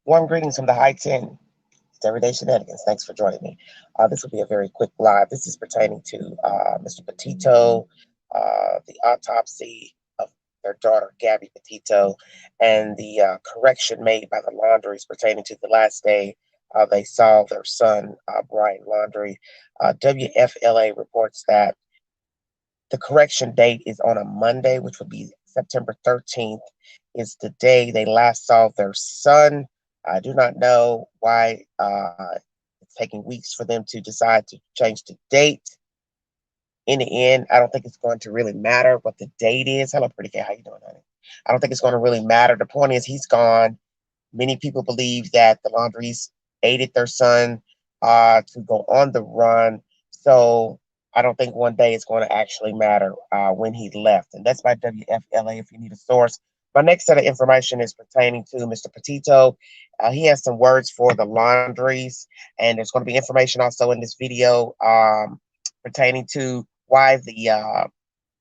Warm greetings from the High 10. It's Everyday Shenanigans. Thanks for joining me. This will be a very quick live. This is pertaining to Mr. Petito, the autopsy of their daughter, Gabby Petito, and the correction made by the Laundries pertaining to the last day they saw their son, Brian Laundrie. WFLA reports that the correction date is on a Monday, which would be September 13th, is the day they last saw their son. I do not know why it's taking weeks for them to decide to change the date. In the end, I don't think it's going to really matter what the date is. Hello, pretty K. How you doing, honey? I don't think it's going to really matter. The point is he's gone. Many people believe that the Laundries aided their son to go on the run. So I don't think one day it's going to actually matter when he left. And that's by WFLA if you need a source. My next set of information is pertaining to Mr. Petito. He has some words for the Laundries, and there's going to be information also in this video pertaining to why the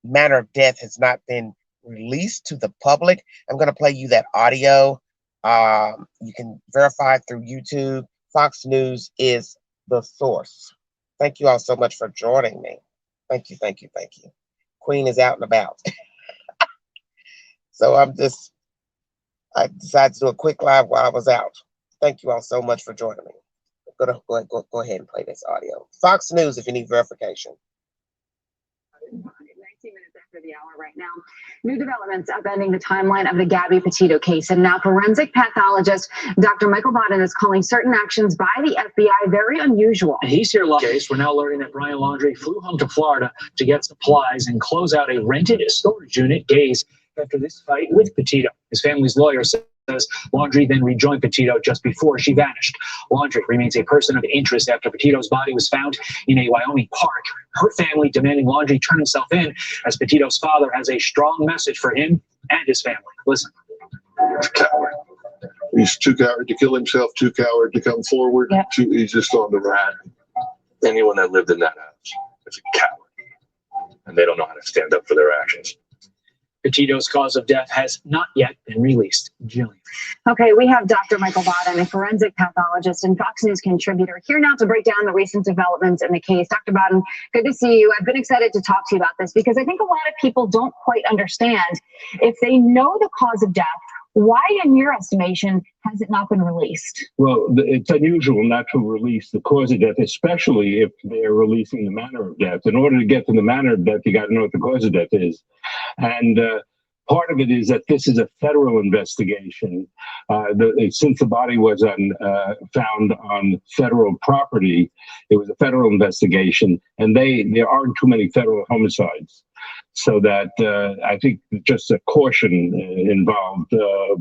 manner of death has not been released to the public. I'm going to play you that audio. You can verify through YouTube. Fox News is the source. Thank you all so much for joining me. Thank you, thank you, thank you. Queen is out and about. So I decided to do a quick live while I was out. Thank you all so much for joining me. I'm gonna go ahead and play this audio. Fox News if you need verification. 19 minutes after the hour right now. New developments upending the timeline of the Gabby Petito case. And now forensic pathologist Dr. Michael Bodden is calling certain actions by the FBI very unusual. He's here live. We're now learning that Brian Laundrie flew home to Florida to get supplies and close out a rented storage unit days after this fight with Petito. His family's lawyer says Laundrie then rejoined Petito just before she vanished. Laundrie remains a person of interest after Petito's body was found in a Wyoming park. Her family demanding Laundrie turn himself in, as Petito's father has a strong message for him and his family. Listen. He's a coward. He's too coward to kill himself, too coward to come forward. Yep. He's just on the run. Anyone that lived in that house is a coward, and they don't know how to stand up for their actions. Petito's cause of death has not yet been released. Jillian. Okay, we have Dr. Michael Bodden, a forensic pathologist and Fox News contributor, here now to break down the recent developments in the case. Dr. Bodden, good to see you. I've been excited to talk to you about this because I think a lot of people don't quite understand. If they know the cause of death, why, in your estimation, has it not been released? Well, it's unusual not to release the cause of death, especially if they're releasing the manner of death. In order to get to the manner of death, you got to know what the cause of death is. And part of it is that this is a federal investigation. Since the body was found on federal property, it was a federal investigation, and there aren't too many federal homicides. So that I think just a caution involved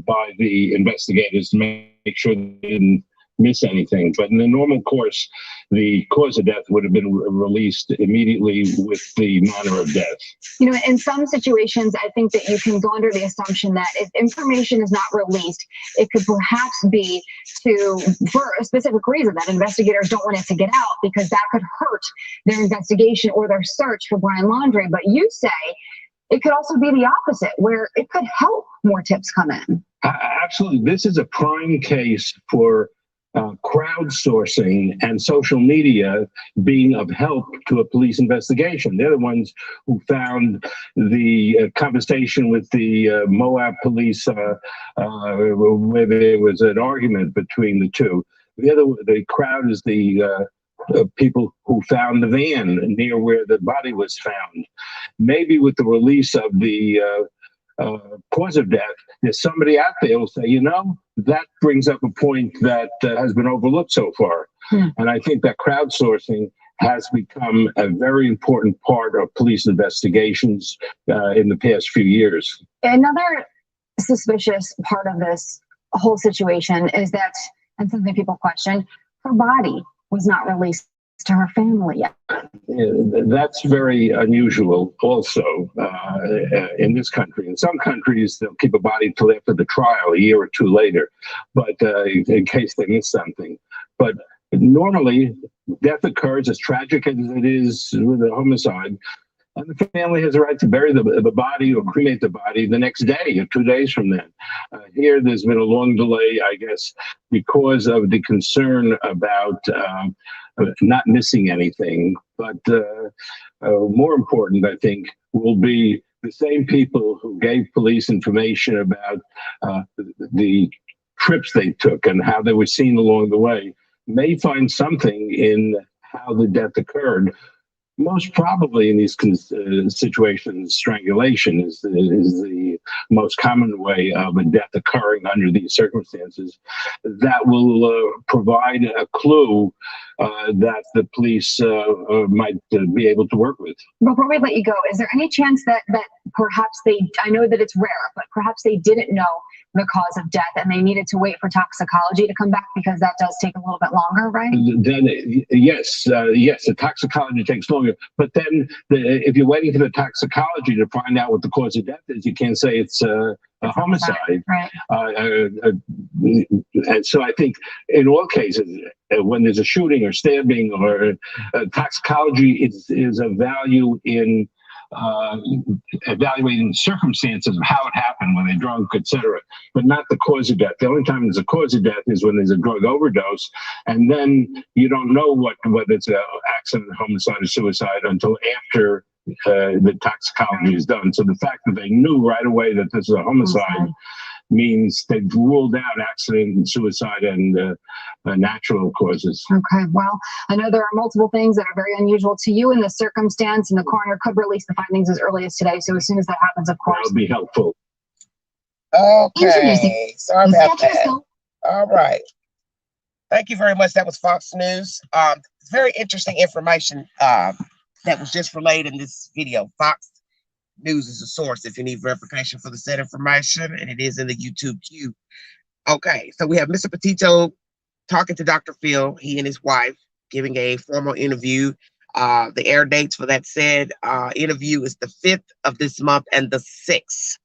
by the investigators to make sure they didn't miss anything. But in the normal course, the cause of death would have been released immediately with the manner of death. You know, in some situations, I think that you can go under the assumption that if information is not released, it could perhaps be for a specific reason that investigators don't want it to get out because that could hurt their investigation or their search for Brian Laundrie. But you say it could also be the opposite, where it could help more tips come in. Absolutely. This is a prime case for crowdsourcing and social media being of help to a police investigation. They're the ones who found the conversation with the Moab police where there was an argument between the two. The crowd is the people who found the van near where the body was found. Maybe with the release of the cause of death, there's somebody out there who will say, you know, that brings up a point that has been overlooked so far. And I think that crowdsourcing has become a very important part of police investigations in the past few years. Another suspicious part of this whole situation is that, and something people question, her body was not released to her family yet. That's very unusual also in this country. In some countries, they'll keep a body till after the trial, a year or two later, but in case they miss something. But normally, death occurs, as tragic as it is with a homicide. And the family has a right to bury the body or cremate the body the next day or 2 days from then. Here, there's been a long delay, I guess, because of the concern about not missing anything. But more important, I think, will be the same people who gave police information about the trips they took and how they were seen along the way may find something in how the death occurred. Most probably in these situations, strangulation is the most common way of a death occurring under these circumstances. That will provide a clue that the police might be able to work with. Before we let you go, is there any chance that perhaps I know that it's rare, but perhaps they didn't know the cause of death and they needed to wait for toxicology to come back, because that does take a little bit longer, right? Then yes, the toxicology takes longer. But then if you're waiting for the toxicology to find out what the cause of death is, you can't say it's a homicide. Right. And so I think in all cases, when there's a shooting or stabbing or toxicology is of value in evaluating the circumstances of how it happened, when they're drunk, etc., but not the cause of death. The only time there's a cause of death is when there's a drug overdose, and then you don't know whether it's an accident, homicide, or suicide until after the toxicology is done. So the fact that they knew right away that this is a homicide means they've ruled out accident and suicide and natural causes. Okay, well, I know there are multiple things that are very unusual to you in this circumstance, and the coroner could release the findings as early as today. So as soon as that happens, of course. That would be helpful. Okay, sorry about that. All right. Thank you very much. That was Fox News. Very interesting information that was just relayed in this video. Fox News is a source if you need verification for the said information, and it is in the YouTube queue. Okay, so we have Mr. Petito talking to Dr. Phil, he and his wife, giving a formal interview. The air dates for that said interview is the 5th of this month and the 6th.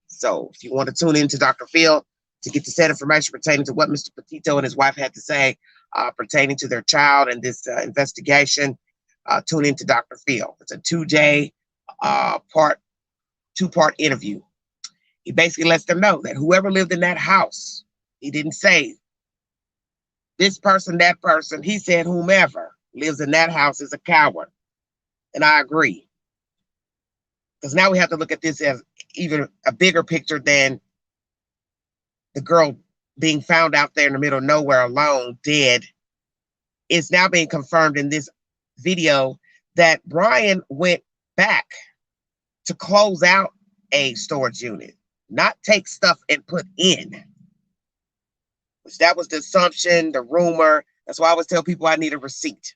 So if you want to tune in to Dr. Phil to get the said information pertaining to what Mr. Petito and his wife had to say pertaining to their child and this investigation, tune in to Dr. Phil. It's a two-day two-part interview. He basically lets them know that whoever lived in that house, he didn't say this person, that person. He said whomever lives in that house is a coward. And I agree. Because now we have to look at this as even a bigger picture than the girl being found out there in the middle of nowhere alone, dead. It's now being confirmed in this video that Brian went back to close out a storage unit, not take stuff and put in. Which that was the assumption, the rumor. That's why I always tell people I need a receipt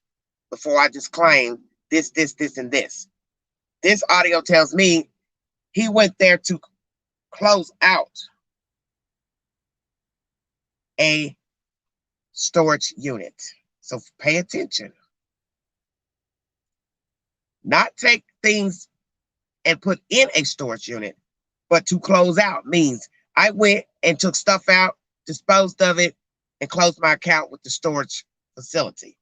before I just claim this, and this. This audio tells me he went there to close out a storage unit. So pay attention. Not take things and put in a storage unit, but to close out means I went and took stuff out, disposed of it, and closed my account with the storage facility.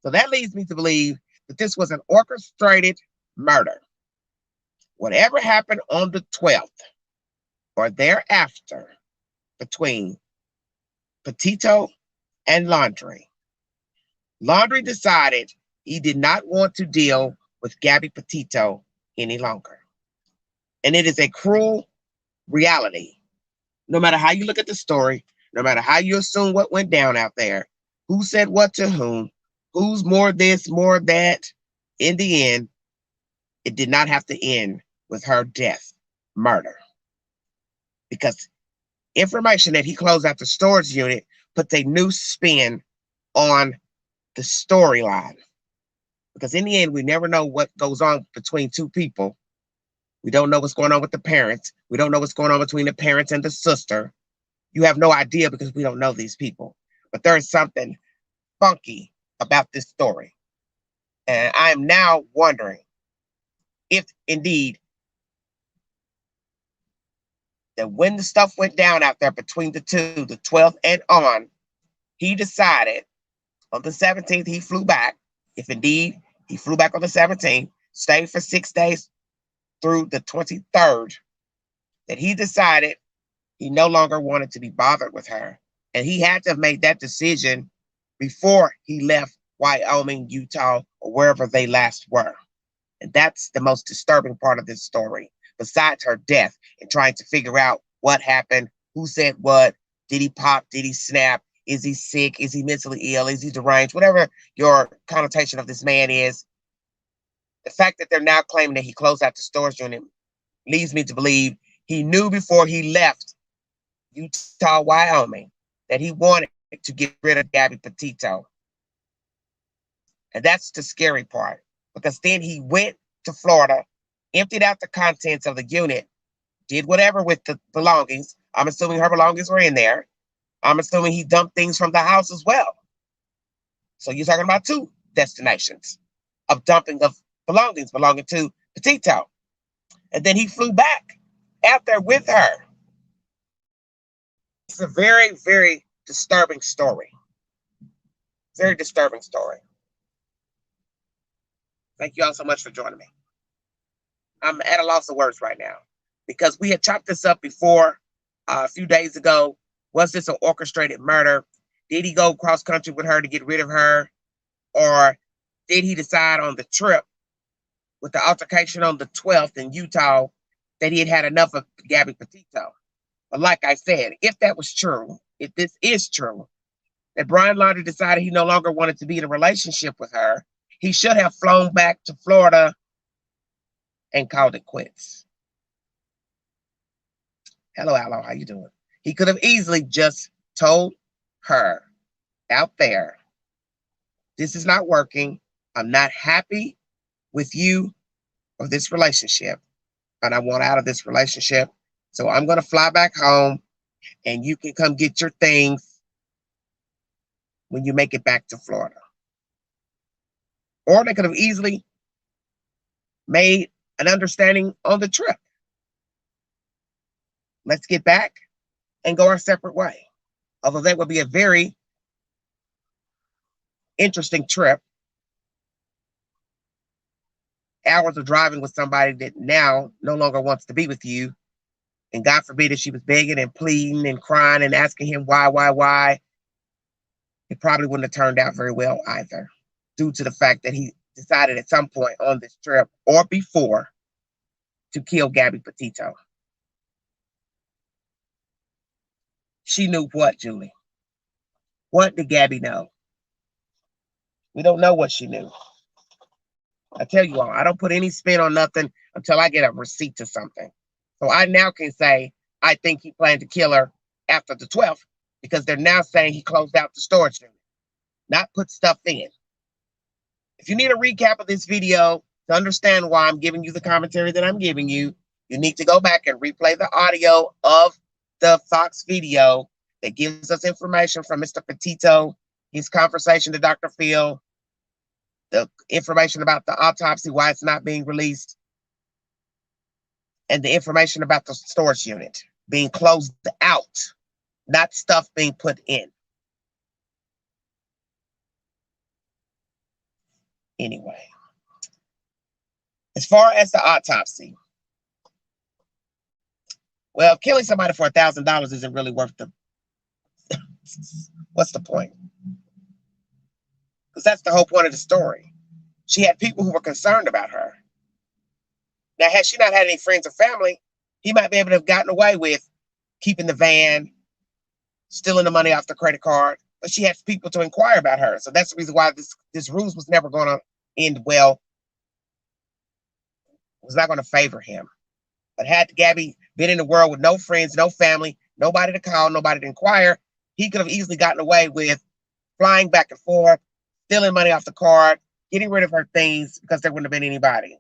So that leads me to believe that this was an orchestrated murder. Whatever happened on the 12th or thereafter between Petito and Laundrie decided he did not want to deal with Gabby Petito any longer. And it is a cruel reality. No matter how you look at the story, no matter how you assume what went down out there, who said what to whom, who's more this, more that, in the end, it did not have to end with her death, murder. Because information that he closed out the storage unit puts a new spin on the storyline. Because in the end, we never know what goes on between two people. We don't know what's going on with the parents. We don't know what's going on between the parents and the sister. You have no idea because we don't know these people. But there is something funky about this story. And I am now wondering if indeed that when the stuff went down out there between the two, the 12th and on, he decided on the 17th he flew back. If indeed he flew back on the 17th, stayed for 6 days through the 23rd, that he decided he no longer wanted to be bothered with her. And he had to have made that decision before he left Wyoming, Utah, or wherever they last were. And that's the most disturbing part of this story, besides her death and trying to figure out what happened, who said what, did he pop, did he snap, is he sick, is he mentally ill, is he deranged, whatever your connotation of this man is. The fact that they're now claiming that he closed out the storage unit leads me to believe he knew before he left Utah, Wyoming, that he wanted to get rid of Gabby Petito. And that's the scary part, because then he went to Florida, emptied out the contents of the unit, did whatever with the belongings. I'm assuming her belongings were in there. I'm assuming he dumped things from the house as well. So you're talking about two destinations of dumping of belongings belonging to Petito. And then he flew back out there with her. It's a very, very disturbing story. Very disturbing story. Thank you all so much for joining me. I'm at a loss of words right now because we had chopped this up before a few days ago. Was this an orchestrated murder? Did he go cross country with her to get rid of her? Or did he decide on the trip with the altercation on the 12th in Utah that he had had enough of Gabby Petito? But like I said, if that was true, if this is true, that Brian Laundrie decided he no longer wanted to be in a relationship with her, he should have flown back to Florida and called it quits. Hello, how you doing? He could have easily just told her out there, this is not working. I'm not happy with you or this relationship, and I want out of this relationship. So I'm going to fly back home, and you can come get your things when you make it back to Florida. Or they could have easily made an understanding on the trip. Let's get back and go our separate way. Although that would be a very interesting trip. Hours of driving with somebody that now no longer wants to be with you. And God forbid if she was begging and pleading and crying and asking him why. It probably wouldn't have turned out very well either, due to the fact that he decided at some point on this trip or before to kill Gabby Petito. She knew what, Julie? What did Gabby know? We don't know what she knew. I tell you all, I don't put any spin on nothing until I get a receipt to something. So I now can say, I think he planned to kill her after the 12th, because they're now saying he closed out the storage unit, not put stuff in. If you need a recap of this video to understand why I'm giving you the commentary that I'm giving you, you need to go back and replay the audio of the Fox video that gives us information from Mr. Petito, his conversation to Dr. Phil, the information about the autopsy, why it's not being released, and the information about the storage unit being closed out, not stuff being put in. Anyway, as far as the autopsy, well, killing somebody for $1,000 isn't really worth the. What's the point? Because that's the whole point of the story. She had people who were concerned about her. Now, had she not had any friends or family, he might be able to have gotten away with keeping the van, stealing the money off the credit card. But she had people to inquire about her. So that's the reason why this ruse was never going to end well. It was not going to favor him. But had Gabby been in the world with no friends, no family, nobody to call, nobody to inquire, he could have easily gotten away with flying back and forth, stealing money off the card, getting rid of her things, because there wouldn't have been anybody.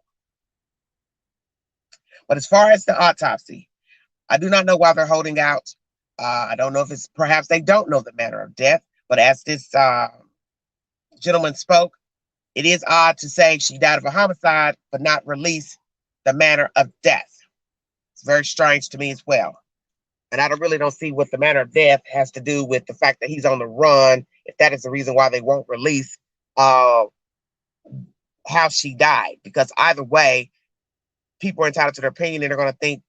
But as far as the autopsy, I do not know why they're holding out. I don't know if it's perhaps they don't know the manner of death. But as this gentleman spoke, it is odd to say she died of a homicide, but not release the manner of death. It's very strange to me as well. And I really don't see what the manner of death has to do with the fact that he's on the run, if that is the reason why they won't release how she died, because either way, people are entitled to their opinion and they're going to think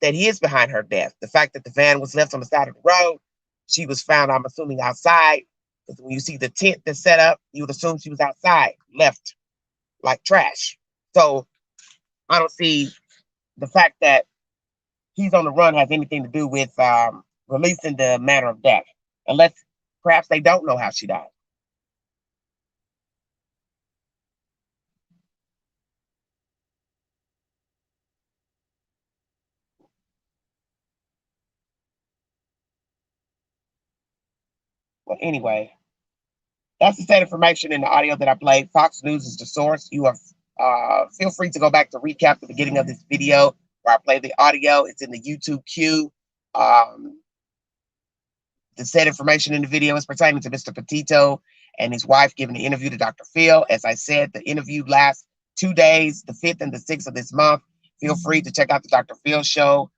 that he is behind her death. The fact that the van was left on the side of the road, she was found, I'm assuming, outside. Because when you see the tent that's set up, you would assume she was outside, left like trash. So I don't see the fact that he's on the run has anything to do with releasing the manner of death, unless perhaps they don't know how she died. Well, anyway, that's the said information in the audio that I played. Fox News is the source. You are feel free to go back to recap the beginning of this video where I played the audio. It's in the YouTube queue. The said information in the video is pertaining to Mr. Petito and his wife giving an interview to Dr. Phil. As I said, the interview lasts 2 days, the 5th and the 6th of this month. Feel free to check out the Dr. Phil show.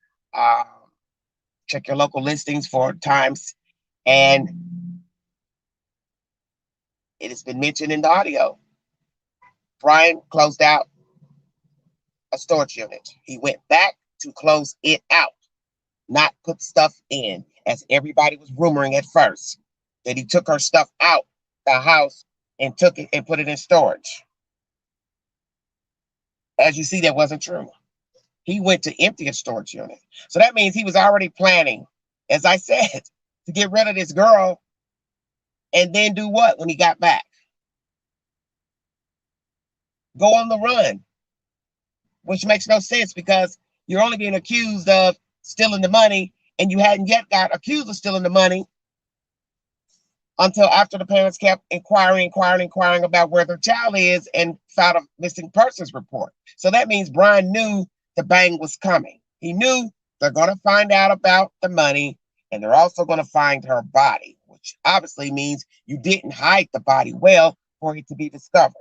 Check your local listings for times. And it has been mentioned in the audio. Brian closed out a storage unit. He went back to close it out, not put stuff in, as everybody was rumoring at first, that he took her stuff out the house and took it and put it in storage. As you see, that wasn't true. He went to empty a storage unit. So that means he was already planning, as I said, to get rid of this girl and then do what when he got back? Go on the run, which makes no sense because you're only being accused of stealing the money and you hadn't yet got accused of stealing the money until after the parents kept inquiring about where their child is and filed a missing persons report. So that means Brian knew the bang was coming. He knew they're going to find out about the money and they're also going to find her body, which obviously means you didn't hide the body well for it to be discovered.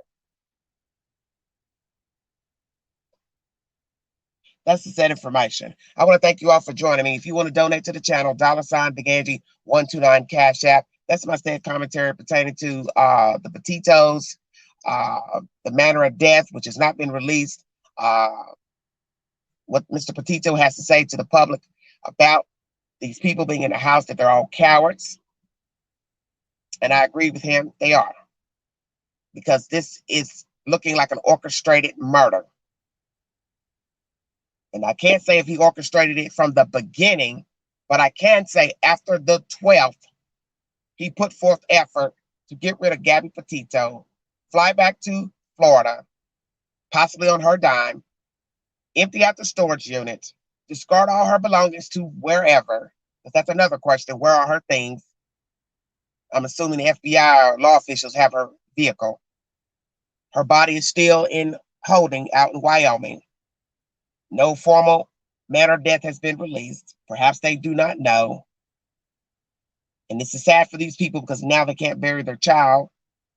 That's the said information. I want to thank you all for joining me. If you want to donate to the channel, $DeGanji129 Cash App. That's my said commentary pertaining to the Petito'S, the manner of death, which has not been released. What Mr. Petito has to say to the public about these people being in the house, that they're all cowards. And I agree with him. They are. Because this is looking like an orchestrated murder. And I can't say if he orchestrated it from the beginning, but I can say after the 12th, he put forth effort to get rid of Gabby Petito, fly back to Florida, possibly on her dime, empty out the storage unit, discard all her belongings to wherever, because that's another question. Where are her things? I'm assuming the FBI or law officials have her vehicle. Her body is still in holding out in Wyoming. No formal manner of death has been released. Perhaps they do not know. And this is sad for these people because now they can't bury their child,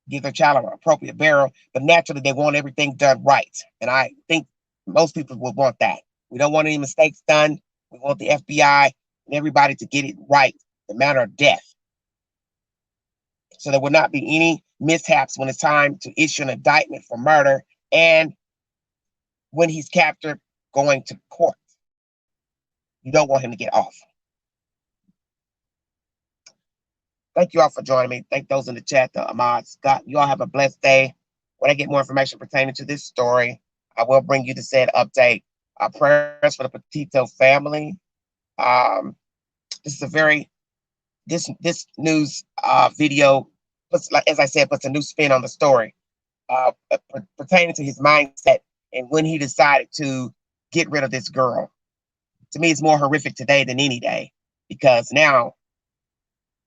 give their child an appropriate burial, but naturally they want everything done right. And I think most people would want that. We don't want any mistakes done. We want the FBI and everybody to get it right, the manner of death. So there will not be any mishaps when it's time to issue an indictment for murder and when he's captured going to court. You don't want him to get off. Thank you all for joining me. Thank those in the chat, the Ahmad, Scott. You all have a blessed day. When I get more information pertaining to this story, I will bring you the said update. Prayers for the Petito family. This is a very, this news video puts, like as I said, puts a new spin on the story pertaining to his mindset and when he decided to get rid of this girl. To me, it's more horrific today than any day because now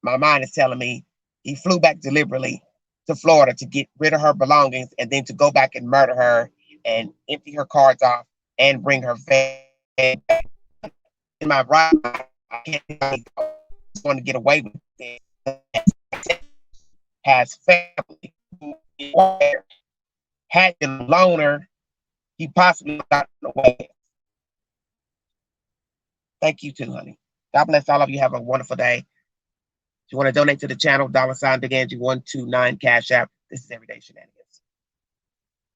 my mind is telling me he flew back deliberately to Florida to get rid of her belongings and then to go back and murder her and empty her cards off and bring her van back. In my right mind, I can't want to get away with it. Has family who had been a loner, he possibly got away. Thank you too, honey. God bless all of you. Have a wonderful day. If you want to donate to the channel, $DeGanji129 Cash App. This is Everyday Shenanigans.